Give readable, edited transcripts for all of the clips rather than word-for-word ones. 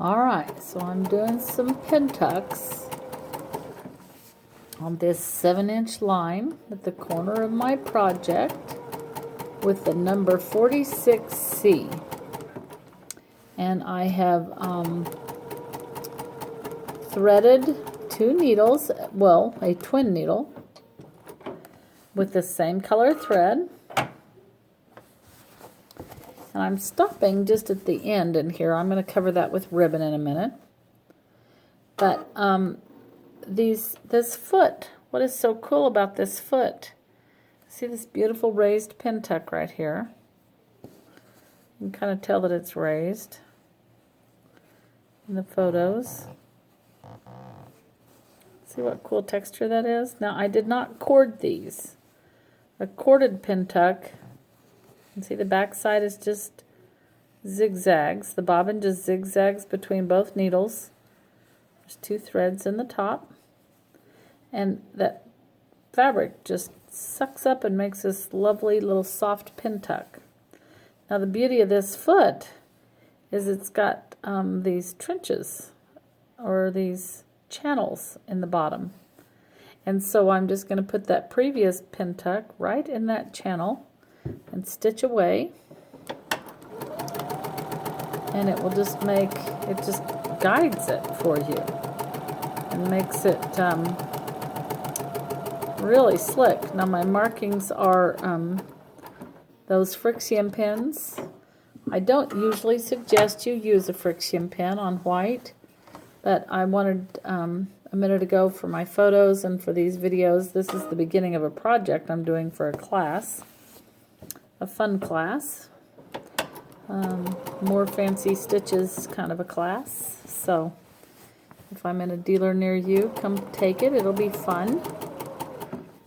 Alright, so I'm doing some pin tucks on this 7-inch line at the corner of my project with the number 46C. And I have threaded 2 needles, well, a twin needle with the same color thread. And I'm stopping just at the end in here. I'm going to cover that with ribbon in a minute. But this foot, what is so cool about this foot? See this beautiful raised pin tuck right here? You can kind of tell that it's raised in the photos. See what cool texture that is? Now I did not cord these. A corded pin tuck, you can see the back side is just zigzags. The bobbin just zigzags between both needles. There's 2 threads in the top. And that fabric just sucks up and makes this lovely little soft pin tuck. Now the beauty of this foot is it's got these trenches or these channels in the bottom. And so I'm just going to put that previous pin tuck right in that channel and stitch away. And it will just make, it just guides it for you and makes it really slick. Now my markings are those friction pins. I don't usually suggest you use a friction pin on white, but I wanted a minute ago for my photos and for these videos. This is the beginning of a project I'm doing for a class, a fun class, more fancy stitches kind of a class. So if I'm in a dealer near you, come take it. It'll be fun.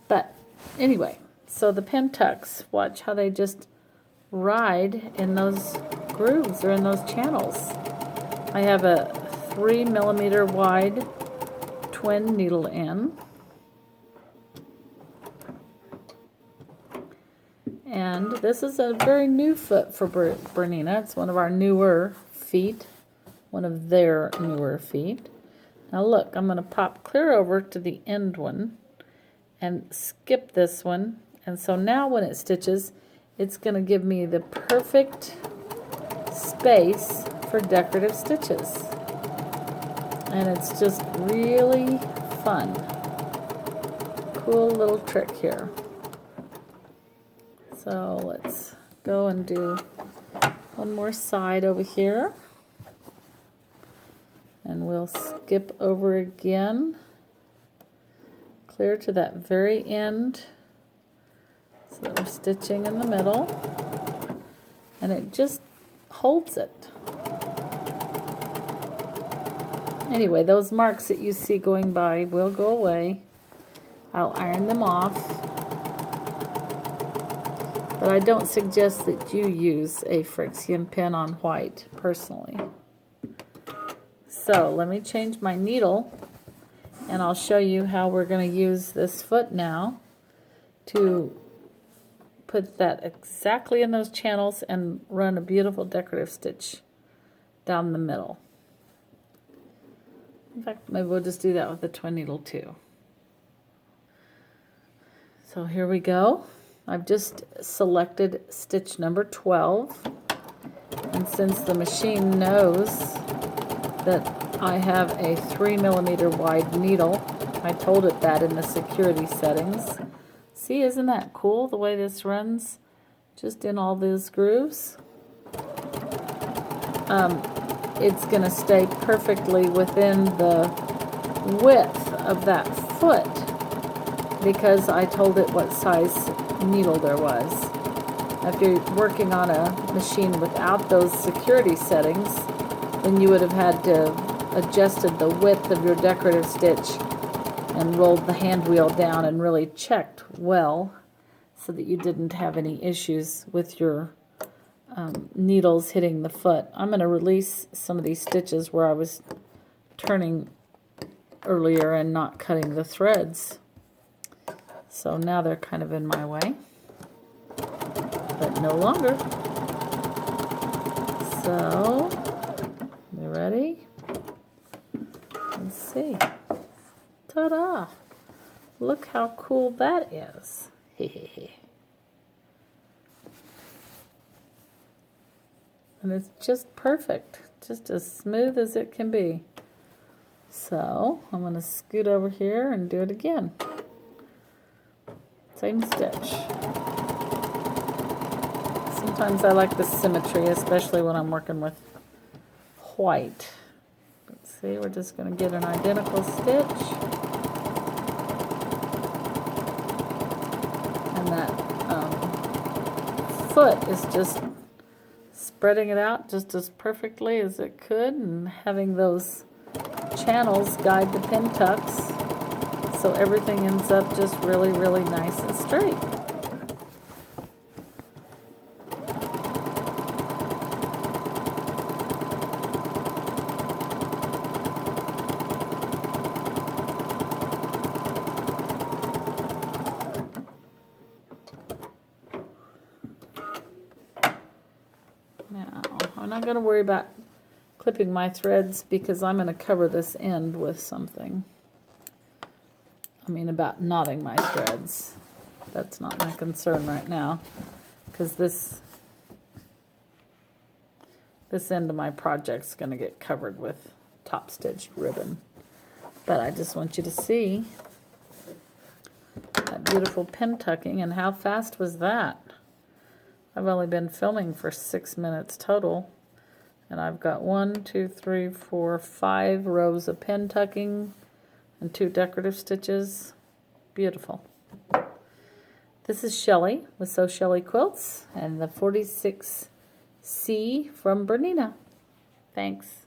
But anyway, so the pin tucks, watch how they just ride in those grooves or in those channels. I have a 3mm wide twin needle in. And this is a very new foot for BERNINA. It's one of our newer feet, one of their newer feet. Now look, I'm going to pop clear over to the end one and skip this one. And so now when it stitches, it's going to give me the perfect space for decorative stitches. And it's just really fun. Cool little trick here. So let's go and do one more side over here. And we'll skip over again, clear to that very end. So that we're stitching in the middle. And it just holds it. Anyway, those marks that you see going by will go away. I'll iron them off. But I don't suggest that you use a friction pin on white, personally. So let me change my needle, and I'll show you how we're going to use this foot now to put that exactly in those channels and run a beautiful decorative stitch down the middle. In fact, maybe we'll just do that with the twin needle too. So here we go. I've just selected stitch number 12, and since the machine knows that I have a 3mm wide needle, I told it that in the security settings. See, isn't that cool the way this runs just in all those grooves? It's going to stay perfectly within the width of that foot because I told it what size needle there was. If you're working on a machine without those security settings, then you would have had to adjusted the width of your decorative stitch and rolled the hand wheel down and really checked well so that you didn't have any issues with your needles hitting the foot. I'm going to release some of these stitches where I was turning earlier and not cutting the threads. So now they're kind of in my way, but no longer. So, you ready? Look how cool that is. And it's just perfect, just as smooth as it can be. So I'm going to scoot over here and do it again. Same stitch. Sometimes I like the symmetry, especially when I'm working with white. Let's see, we're just going to get an identical stitch. And that foot is just spreading it out just as perfectly as it could, and having those channels guide the pin tucks so everything ends up just really, really nice and straight. Now, I'm not going to worry about clipping my threads because I'm going to cover this end with something. I mean, about knotting my threads. That's not my concern right now, because this end of my project's going to get covered with top stitched ribbon. But I just want you to see that beautiful pin tucking. And how fast was that? I've only been filming for 6 minutes total, and I've got 1, 2, 3, 4, 5 rows of pin tucking and 2 decorative stitches. Beautiful. This is Shelly with Sew Shelly Quilts and the 46C from Bernina. Thanks.